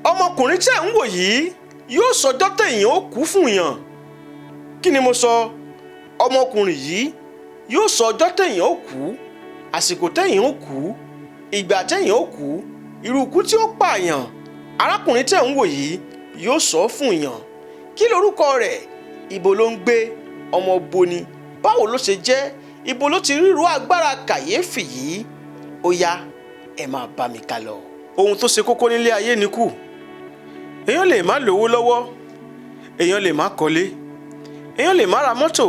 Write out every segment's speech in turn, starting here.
ọmọkùnrin tí ẹ̀ ń wò yìí yóò sọjọ́ téèyàn ó kú fún yàn. Kí ni mo sọ? Ọmọkùnrin yìí yóò sọ ọjọ́ téèyàn ó kú, àsìkò téèyàn ó kú, ìgbà téèyàn ó kú, irú ikú tí ó pààyàn. Arákùnrin tí ẹ̀ ń wò yìí yóò sọ fún yàn. Kí lorúkọ rẹ̀? Ibo ló ń gbé? Ọmọ bo ni? Báwo ló ṣe jẹ́? Ibo ló ti ríru agbára kàyéfì yìí? Ó yá, ẹ máa bá mi ká lọ. Ohun tó ṣe kókó nílé ayé ni kú. Èèyàn lè má lówó lọ́wọ́, èèyàn lè má kọ́lé, èèyàn lè má ra mọ́tò,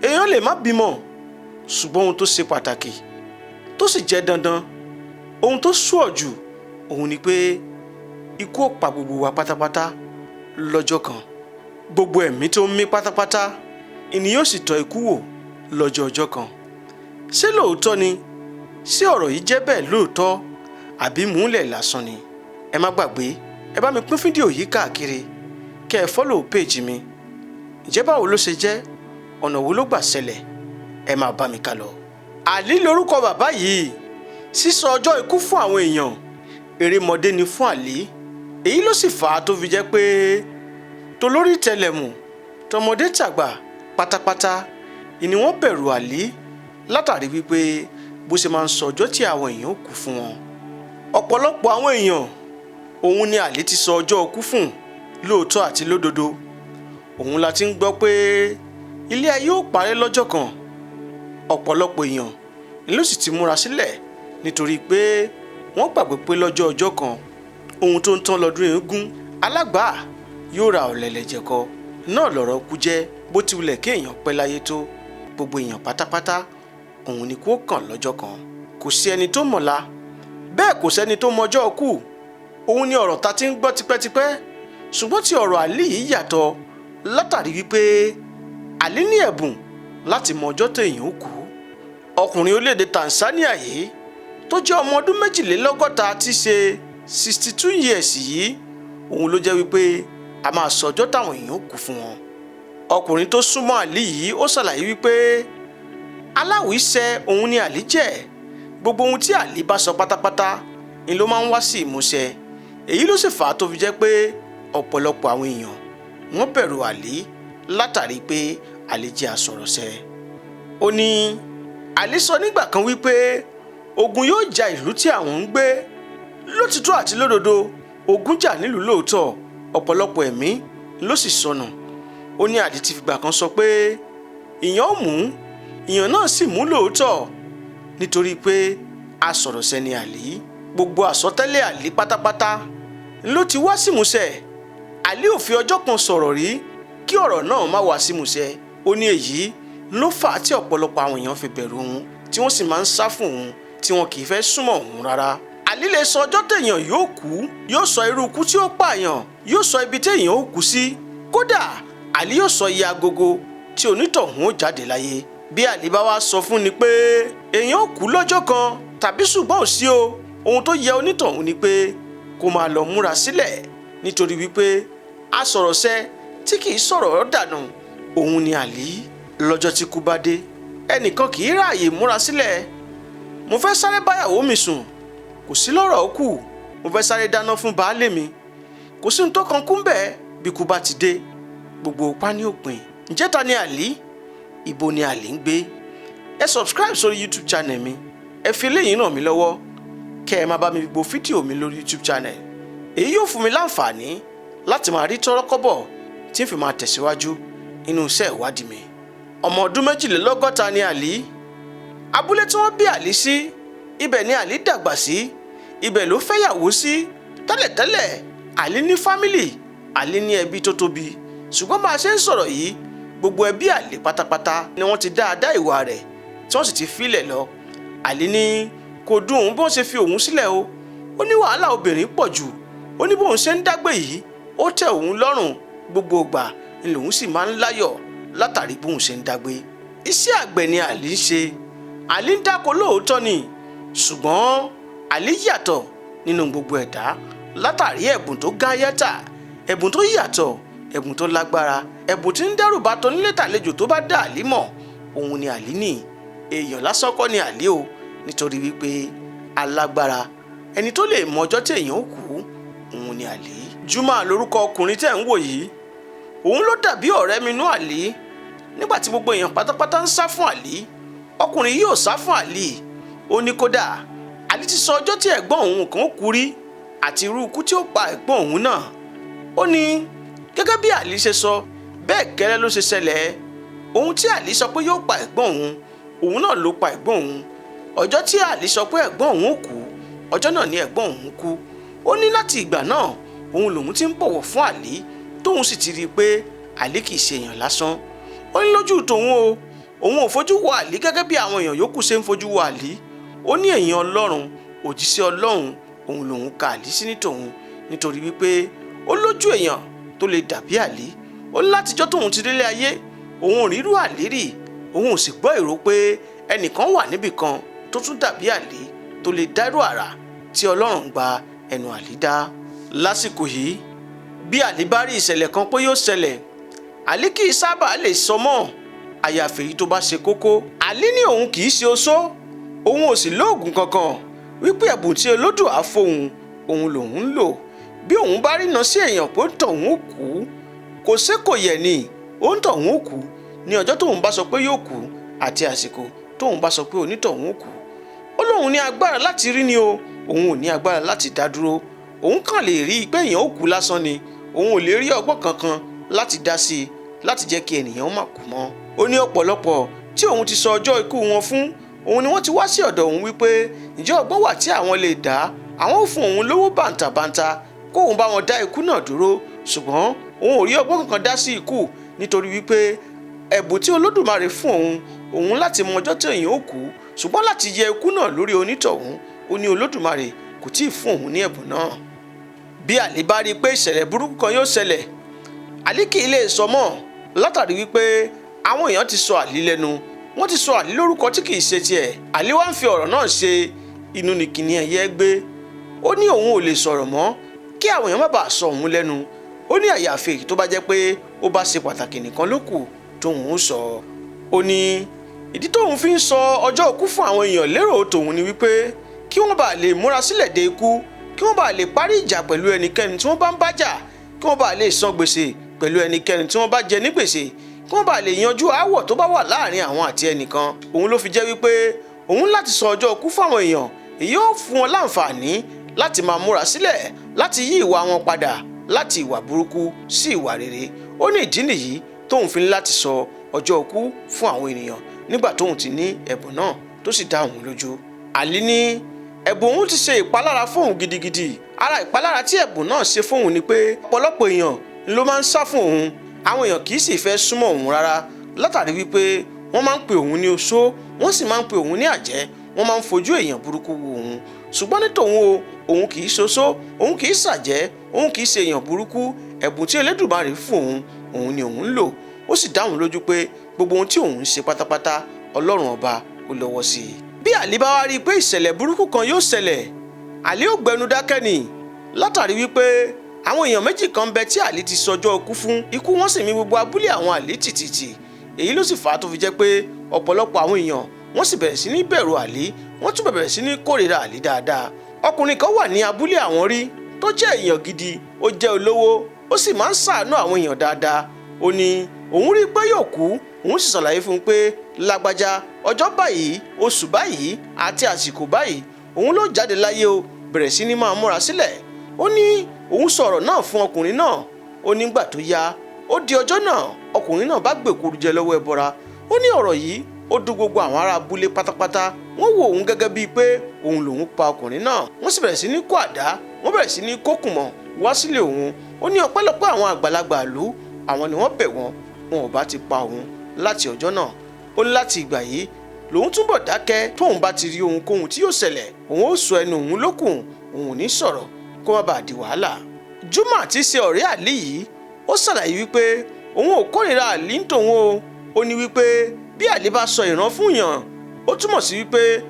èèyàn lè má bímọ, ṣùgbọ́n ohun tó ṣe pàtàkì tó sì jẹ́ dandan, ohun tó sùọ̀ jù, òun ni pé ikú ó pa gbogbo wa pátápátá lọ́jọ́ kan. Gbogbo ẹ̀mí tó ń mí pátápátá ìní yóò sì tọ́ ikú wò lọ́jọ́ ọjọ́ kan. Ṣé lóòótọ́ ni? Ṣé ọ̀rọ̀ yìí jẹ́ bẹ́ẹ̀ lóòótọ́ àbí múlẹ̀ lásán ni? Ẹ má gbàgbé, ẹ bá mi pín fídíò yìí káàkiri, kẹ́ ẹ fọ́lò péèjì mi. Ǹjẹ́ báwo ló ṣe jẹ́? Ọ̀nà wo ló gbà ṣẹlẹ̀? Ẹ máa bá mi ká lọ. Àlí lorúkọ bàbá yìí. Sísọ ọjọ́ ikú fún àwọn èèyàn erémọdé ni fún Àlí. Èyí ló sì fà á tó fi jẹ́ pé tolórí tẹlẹ̀mù tọmọdé tàgbà pátápátá ni wọ́n bẹ̀rù Àlí látàrí wípé bó ṣe máa ń sọ ọjọ́ tí àwọn èèyàn ó kú fún wọn. Ọ̀pọ̀lọpọ̀ àwọn èèyàn òun ni Àlí ti sọ ọjọ́ ikú fún lóòótọ́ àti lódodo. Òun la ti ń gbọ́ pé ilé ayé ó parẹ́ lọ́jọ́ kan. Ọ̀pọ̀lọpọ̀ èèyàn ló sì ti múra sílẹ̀ nítorí pé wọ́n gbàgbé pé lọ́jọ́ ọjọ́ kan ohun tó ń tán lọ́dún eégún alágbà yóò ra ọ̀lẹ̀lẹ̀ jẹ̀kọ. Náà lọ̀rọ̀ kú jẹ́. Bó ti wulẹ̀ kí èèyàn pẹ́ láyé tó, gbogbo èèyàn pátápátá òun ni kó kàn lọ́jọ́ kan. Kò sí ẹni tó mọ̀la, bẹ́ẹ̀ kò sẹ́ni tó mọjọ́ kú. Òun ni ọ̀rọ̀ ta ti ń gbọ́ tipẹ́tipẹ́, ṣùgbọ́n tí ọ̀rọ̀ Àlí yìí yàtọ̀ látàrí wípé Àlí ní ẹ̀bùn láti mọ ọjọ́ téèyàn ó kú. Ọkùnrin orílẹ̀-èdè Tanzania yìí tó jẹ́ ọmọ ọdún 62 tí ṣe 62 years yìí, òun ló jẹ́ wípé a máa sọ ọjọ́ táwọn èèyàn ó kú fún wọn. Ọkùnrin tó súnmọ́ Àlí yìí ó ṣàlàyé wípé aláwìíṣẹ́ òun ni Àlí jẹ́. Gbogbo ohun tí Àlí bá sọ pátápátá ni ló máa ń wá sí ìmúṣẹ. Èyí ló sì fà á tó fi jẹ́ pé ọ̀pọ̀lọpọ̀ àwọn èèyàn wọ́n bẹ̀rù Àlí látàrí pé Àlí jẹ́ asọ̀rọ̀ṣẹ. Ó ní Àlí sọ nígbà kan wípé ogun yóò ja ìlú tí àwọn ń gbé. Lótìtọ́ àti lódodo, ogun jà nílùú lóòótọ́, ọ̀pọ̀lọpọ̀ ẹ̀mí ló sì sọnù. Ó ní Àlí ti fìgbà kan sọ pé ìyàn ó mú, ìyàn náà sì mú lóòótọ́, nítorí pé asọ̀rọ̀ṣẹ ni Àlí. Gbogbo àsọtẹ́lẹ̀ Àlí pátápátá ló ti wá símúṣẹ. Àlí ò fi ọjọ́ kan sọ̀rọ̀ rí kí ọ̀rọ̀ náà má wá símúṣẹ. Ó ní èyí ló fà á tí ọ̀pọ̀lọpọ̀ àwọn èèyàn fi bẹ̀rù òun, tí wọ́n sì máa ń sá fún òun, tí wọn kì í fẹ́ súnmọ́ òun rárá. Àlí lè sọ ọjọ́ téèyàn yóò kú, yóò sọ irú ikú tí ó pààyàn, yóò sọ ibi téèyàn ó kú sí. Kódà Àlí yóò sọ iye agogo tí onítọ̀hún ó jáde láyé. Bí Àlí bá wá sọ fún ni pé èèyàn ó kú lọ́jọ́ kan tàbí ṣùgbọ́n ò sí o, ohun tó yẹ onítọ̀hún ni pé kó máa lọ múra sílẹ̀, nítorí wípé asọ̀rọ̀ṣẹ tí kì í sọ̀rọ̀ dànù òun ni Àlí. Lọ́jọ́ tí kú bá dé, ẹnìkan kì í ráàyè múra sílẹ̀. Mo fẹ́ sáré báyàwó mi sùn, kò sí lọ́rọ̀ ó kù. Mo fẹ́ sáré dáná fún baálé mi, kò sí ohun tó kan kú bẹ́ẹ̀. Bí kú bá ti dé, gbogbo ipá ní òpin. Ǹjẹ́ ta ni Àlí? Ibo ni Àlí ń gbé? Ẹ subscribe sórí YouTube channel mi. Ẹ fi eléyìí ràn mí lọ́wọ́ kẹ́ ẹ máa bá mi gbọ́ fídíò mi lórí YouTube channel. Èyí yóò fún mi láǹfààní láti máa rí tọ́rọ́kọ́bọ̀ tí ń fi máa tẹ̀síwájú nínú iṣẹ́ ìwádìí mi. Ọmọ ọdún 62 ni Àlí. Abúlé tí wọ́n bí Àlí sí, ibẹ̀ ni Àlí dàgbà sí, ibẹ̀ ló fẹ́yàwó sí. Tẹ́lẹ̀tẹ́lẹ̀ Àlí ní fámìlì, Àlí ní ẹbí tó tóbi, ṣùgbọ́n bá a ṣe ń sọ̀rọ̀ yìí, gbogbo ẹbí Àlí pátápátá ni wọ́n ti dáadáa ìwà rẹ̀ tí wọ́n sì ti filẹ̀ lọ. Àlí ní kò dùn òun bó ṣe fi òun sílẹ̀ o. Ó ní wàhálà obìnrin pọ̀ jù. Ó ní bóun ṣe ń dágbé yìí ó tẹ́ òun lọ́rùn, gbogbo ìgbà ni lòun sì máa ń láyọ̀ látàrí bóun ṣe ń dágbé. Iṣẹ́ àgbẹ̀ ni Àlí ń ṣe. Àlí ń dáko lóòótọ́ ni, ṣùgbọ́n Àlí yàtọ̀ nínú gbogbo ẹ̀dá látàrí ẹ̀bùn tó gáyàtà, ẹ̀bùn tó yàtọ̀, ẹ̀bùn tó lágbára, ẹ̀bùn tí ń dẹ́rù bá tónílé tàlejò tó bá dá Àlí mọ̀. Òun ni Àlí ní. Èèyàn lásán kọ́ ni Àlí o, nítorí wípé alágbára, ẹni tó lè mọ ọjọ́ tí èèyàn ó kú, òun òun ni Àlí. Juma lórúkọ ọkùnrin tẹ́ ń wò yìí, òun ló dàbí ọ̀rẹ́ mi nú Àlí. Nígbà tí gbogbo èèyàn pátápátá ń sá fún Àlí, ọkùnrin yìí ò sá fún Àlí. Ó ní kódà Àlí ti sọ ọjọ́ tí ẹ̀gbọ́n òun kan kú rí àti irú ikú tí ó pa ẹ̀gbọ́n òun náà. Ó ní gẹ́gẹ́ bí Àlí ṣe sọ, bẹ́ẹ̀ gẹ́lẹ́ ló ṣe ṣẹlẹ̀. Ohun tí Àlí sọ pé yóò pa ẹ̀gbọ́n òun náà ló pa ẹ̀gbọ́n òun. Ọjọ́ tí Àlí sọ pé ẹ̀gbọ́n òun ó kú, ọjọ́ náà ni ẹ̀gbọ́n òun kú. Ó ní láti ìgbà náà òun lòun ti ń bọ̀wọ̀ fún Àlí, tóun sì ti rí i pé Àlí kìí ṣe èèyàn lásán. Ó ní lójú tòun o, òun ò fojú wo Àlí gẹ́gẹ́ bí àwọn èèyàn yòókù ṣe ń fojú wo Àlí. Ó ní èèyàn Ọlọ́run, òjíṣẹ́ Ọlọ́run, òun lòun ka Àlí sí ní tòun, nítorí wípé ó lójú èèyàn tó lè dàbí Àlí. Ó ní látijọ́ tóun ti délé ayé, òun ò rírú Àlí rí, òun ò sì gbọ́ èrò pé ẹnìkan wà níbì kan tó tún dàbí Àlí tó lè dárú àrà tí Ọlọ́run gba ẹnu Àlí dá. Lásìkò yìí, bí Àlí bá rí ìṣẹ̀lẹ̀ kan pé yóò ṣẹlẹ̀, Àlí kì í sábà lè sọ mọ́, àyàfi èyí tó bá ṣe kókó. Àlí ní òun kì í ṣe oṣó, òun ò sì lóògùn kankan, wípé ẹ̀bùn tí Olódùà fóun òun lòun ń lò. Bí òun bá rí iná sí èèyàn pé ó ń tọ̀hún ó kú, kò sé kò yẹ̀ ni, ó ń tọ̀hún ó kú ní ọjọ́ tóun bá sọ pé yóò kú àti àsìkò tóun bá sọ pé onítọ̀hún ó kú. Ó lóun ní agbára láti rí ni o, òun ò ní agbára láti dá dúró. Òun kàn lè rí pé èèyàn ó kú lásán ni, òun ò lè rí ọgbọ́n kankan láti dá sí i láti jẹ́ kí ènìyàn má kú mọ́. Ó ní ọ̀pọ̀lọpọ̀ tí òun ti sọ ọjọ́ ikú wọn fún, òun ni wọ́n ti wá sí ọ̀dọ̀ òun wípé ǹjẹ́ ọgbọ́n wà tí àwọn lè dá, àwọn ò fún òun lówó bàǹtàbàǹtà kó òun bá wọn dá ikú náà dúró, ṣùgbọ́n òun ò rí ọgbọ́n kankan dá sí ikú, nítorí wípé ẹ̀bùn tí Olódùmarè fún òun láti mọ ọjọ́ tí èèyàn ó kú, ṣùgbọ́n láti yẹ ikú náà lórí onítọ̀hún, ó ní Olódùmarè kò tíì fún òun ní ẹ̀bùn náà. Bí Àlí bá rí i pé ìṣẹ̀lẹ̀ burúkú kan yóò ṣẹlẹ̀, Àlí kì í lè sọ mọ́, látàrí wípé àwọn èèyàn ti sọ Àlí lẹ́nu, wọ́n ti sọ Àlí lórúkọ tí kì í ṣe tiẹ̀. Àlí wá ń fi ọ̀rọ̀ náà ṣe inú nìkìní ẹ̀yẹ gbé. Ó ní òun ò lè sọ̀rọ̀ mọ́ kí àwọn èèyàn má bàa sọ òun lẹ́nu. Ó ní àyàfi èyí tó bá jẹ́ pé ó bá ṣe pàtàkì nìkan ló kù tóun ń sọ. Ó ní ìdí tóun fi ń sọ ọjọ́ ikú fún àwọn èèyàn lérò tòun ni wípé kí wọ́n bá lè múra sílẹ̀ de ikú, kí wọ́n bá lè parí ìjà pẹ̀lú ẹnikẹ́ni tí wọ́n bá ń bájà, kí wọ́n bá lè san gbèsè pẹ̀lú ẹnikẹ́ni tí wọ́n bá jẹ ní gbèsè, kí wọ́n bá lè yanjú aáwọ̀ tó bá wà láàrin àwọn àti ẹnìkan. Òun ló fi jẹ́ wípé òun láti sọ ọjọ́ ikú fáwọn èèyàn, èyí ó fún wọn láǹfààní láti máa múra sílẹ̀ láti yí ìwà wọn padà láti ìwà burúkú sí ìwà rere. Ó ní ìdí nìyí tóun fi ní láti sọ ọjọ́ ikú fún àwọn ènìyàn nígbà tóun ti ní ẹ̀bùn náà tó sì dá òun lójú. Àlí ní ẹ̀bùn òun ti ṣe ìpalára fóun gidigidi. Ara ìpalára tí ẹ̀bùn náà ṣe fóun ni pé ọ̀pọ̀lọpọ̀ èèyàn ló máa ń sá fún òun, àwọn èèyàn kì í sì fẹ́ súnmọ́ òun rárá, látàrí wípé wọ́n máa ń pe òun ní oṣó, wọ́n sì máa ń pe òun ní àjẹ́, wọ́n máa ń fojú èèyàn burúkú wo òun. Ṣùgbọ́n ní tòun o, òun kì í ṣoṣó, òun kì í ṣàjẹ́, òun kì í ṣe èèyàn burúkú. Ẹ̀bùn tí Elédùmarè fún òun ni òun ń lò. Ó sì dá òun lójú pé gbogbo ohun tí òun ń ṣe pátápátá Ọlọ́run ọba ó lọ́wọ́ sí i. Bí Àlí bá wá rí i pé ìṣẹ̀lẹ̀ burúkú kan yóò ṣẹlẹ̀, Àlí ó gbẹnu dákẹ́ ni, látàrí wípé àwọn èèyàn méjì kan bẹ tí Àlí ti sọjọ́ ikú fún, ikú wọn sì mì gbogbo abúlé àwọn Àlí tìtìtì. Èyí ló sì fà á tó fi jẹ́ pé ọ̀pọ̀lọpọ̀ àwọn èèyàn wọ́n sì bẹ̀rẹ̀ sí ní bẹ̀rù Àlí, wọ́n tún bẹ̀rẹ̀ sí ní kórìíra Àlí dáadáa. Ọkùnrin kan wà ní abúlé àwọn rí tó jẹ́ èèyàn gidi, ó jẹ́ olówó, ó sì máa ń ṣàánú àwọn èèyàn dáadáa. Ó ní òun rí i pé yóò kú, òun sì ṣàlàyé fún un pé lágbájá ọjọ́ báyìí, oṣù báyìí àti àsìkò báyìí òun ló jáde láyé o, bẹ̀rẹ̀ sí ní máa múra sílẹ̀. Ó ní òun sọ̀rọ̀ náà fún ọkùnrin náà. Ó nígbà tó yá, ó di ọjọ́ náà, ọkùnrin náà bá gbèkuru jẹ lọ́wọ́ ẹbọra. Ó ní ọ̀rọ̀ yìí ó dùn gbogbo àwọn ará abúlé pátápátá. Wọ́n wo òun gẹ́gẹ́ bíi pé òun lòun pa ọkùnrin náà. Wọ́n sì bẹ̀rẹ̀ sí ní kó àdá, wọ́n bẹ̀rẹ̀ sí ní kó kùmọ̀ wá sílé òun. Ó ní ọpẹ́lọpẹ́ àwọn àgbàlagbà ìlú, àwọn ni wọ́n bẹ̀ wọ́n, wọn ò bá ti pa òun láti ọjọ́ náà. Ó ní láti ìgbà yìí lòun túbọ̀ dákẹ́, tóun bá ti rí ohunkóhun tí yóò ṣẹlẹ̀, òun ó sọ ẹnu òun lókùn, òun ò ní sọ̀rọ̀ kó má bàa di wàhálà. Juma tí í ṣe ọ̀rẹ́ Àlí yìí, ó ṣàlàyé wípé òun ò kórìíra Àlí nítòun o. Ó ní wípé bí Àlí bá sọ ìran fún yàn, ó túmọ̀ sí wípé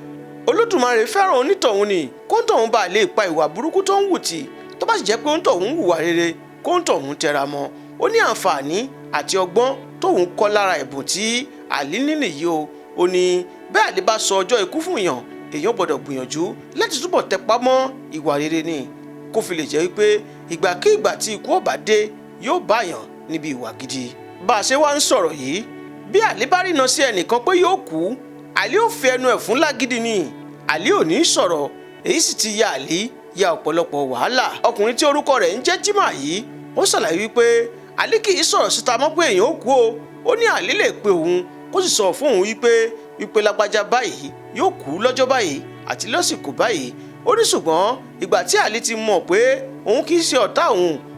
Olódùmarè fẹ́ràn onítọ̀hún ni, kóńtọ̀hún bá lè pa ìwà burúkú tó ń wù tì, tó bá sì jẹ́ pé onítọ̀hún hùwà rere, kóńtọ̀hún tẹra mọ́. Ó ní àǹfààní àti ọgbọ́n tóun kọ́ lára ẹ̀bùn tí Àlí ní nìyí o. Ó ní bẹ́ẹ̀ Àlí bá sọ ọjọ́ ikú fún yàn, èèyàn gbọ́dọ̀ gbìyànjú láti túbọ̀ tẹpá mọ́ ìwà rere ni, kó fi lè jẹ́ wípé ìgbàkígbà tí ikú ò bá dé yóò báyàn níbi ìwà gidi. bá a ṣe wá ń sọ̀rọ̀ yìí bí Àlí bá rìnà sí ẹnìkan pé yóò kú, Àlí ò fi ẹnu ẹ̀ fún lágídí ni. Àlí ò ní sọ̀rọ̀, èyí sì ti ya Àlí ya ọ̀pọ̀lọpọ̀ wàhálà. ọkùnrin tí orúkọ rẹ̀ ń jẹ́ Jímà yìí ó ṣàlàyé wípé Àlí kì í sọ̀rọ̀ síta mọ́ pé èèyàn ó kú o. ó ní Àlí lè pe òun kó sì sọ fún òun wípé lágbájá báyìí yóò kú lọ́jọ́ báyìí àti lásìkò báyìí. ó ní ṣùgbọ́n ìgbà tí Àlí ti mọ̀ pé òun kì í ṣe ọ̀tá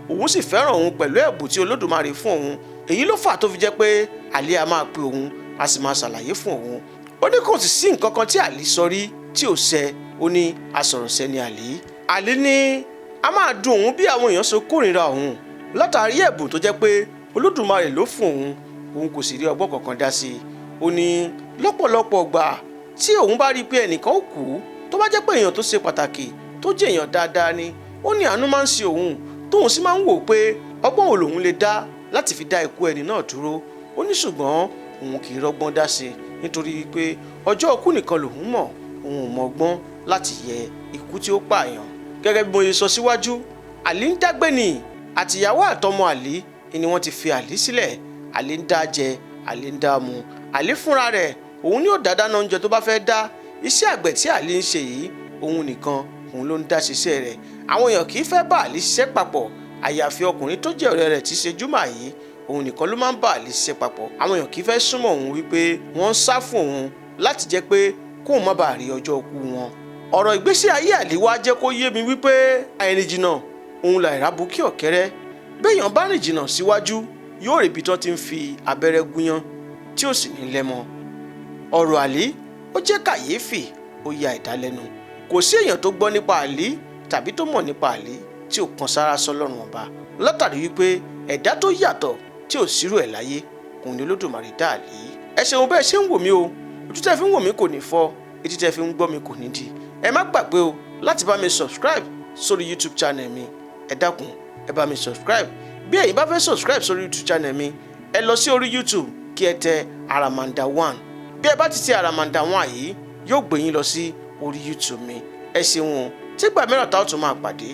òun sì fẹ́ràn òun pẹ̀lú ẹ̀bùn tí Olódùmarè fún òun, èyí ló fà tó fi jẹ́ pé Àlí a máa pe òun a sì máa ṣàlàyé fún òun. ó ní kò sì sí nǹkan kan tí Àlí sọ rí tí ò ṣẹ. ó ní asọ̀rọ̀ṣẹ ni Àlí. Àlí ní a máa dùn òun bí àwọn èèyàn ṣe kórìíra òun látàrí ẹ̀bùn tó jẹ́ pé Olódùmarè ló fún òun kò sì rí ọgbọ́n kankan dá sí i. ó ní lọ́pọ̀lọpọ̀ gbà tí òun bá rí i pé ẹnìkan ó kú tó bá jẹ́ pé èèyàn tó ṣe pàtàkì tó jẹ́ èèyàn dáadáa ni, ó ní àánú máa ń ṣe òun tóun sì máa ń wò pé ọgbọ́n wo lòun lè dá láti fi dá ikú ẹni náà dúró. ó ní ṣùgbọ́n òun kì í rọ́gbọ́n dá sí i nítorí pé ọjọ́ ikú nìkan lòun mọ̀, òun ò mọ ọgbọ́n láti yẹ ikú tí ó pààyàn. gẹ́gẹ́ bí mo ṣe sọ síwájú, Àlí ń dágbé ni àtìyàwó àtọmọ Àlí ni wọ́n ti fi Àlí sílẹ̀. Àlí ń dá jẹ, Àlí ń dá mu. Àlí fúnra rẹ̀ òun ni ó dá dáná oúnjẹ tó bá fẹ́ dá. iṣẹ́ àgbẹ̀ tí Àlí ń ṣe yìí òun nìkan òun ló ń dá ṣiṣẹ́ rẹ̀. àwọn èèyàn kì í fẹ́ bá Àlí ṣiṣẹ́ papọ̀ àyàfi ọkùnrin tó jẹ́ ọ̀rẹ́ rẹ̀ tí ṣe Júmà yìí, òun nìkan ló máa ń bá Àlí ṣiṣẹ́ papọ̀. àwọn èèyàn kì í fẹ́ súnmọ́ òun wípé wọ́n ń sá fún òun láti jẹ́ pé kóun má bàa rí ọjọ́ ikú wọn. ọ̀rọ̀ ìgbésí ayé Àlí wá jẹ́ kó yé mi wípé àìrìn jìnnà òun làìrá bukí ọ̀kẹ́rẹ́. béèyàn bá rìn jìnnà síwájú yóò rí ibi tó ti ń fi abẹ́rẹ́ gúnyán tí ò sì ní lẹ́mọ. ọ̀rọ̀ Àlí ó jẹ́ kàyéfì, ó ya ìdálẹ́nu. kò sí èèyàn tó gbọ́ nípa Àlí tàbí tó mọ̀ nípa Àlí tí ò kan sára sọ́lọ́run ọba látàrí wípé ẹ̀dá tó yàtọ̀ tí ò sírò ẹ̀ láyé òun ni Olódùmarè dá Àlí. ẹ ṣeun bẹ́ẹ̀ ṣe ń wò mí o, ojú tẹ́ fi ń wò mí kò ní fọ́, etí tẹ́ fi ń gbọ́ mi kò ní di. ẹ má gbàgbé o láti bá mi subscribe sórí YouTube channel mi. ẹ dákun ẹ bá mi subscribe. bí ẹ̀yin bá fẹ́ subscribe sórí YouTube channel mi, ẹ lọ sí orí YouTube kí ẹ tẹ Aramanda 1. bí ẹ bá ti tẹ Aramanda 1 yìí yóò gbé yín lọ sí orí YouTube mi. ẹ ṣeun o, tí ìgbà mìíràn tá ó tún máa pàdé.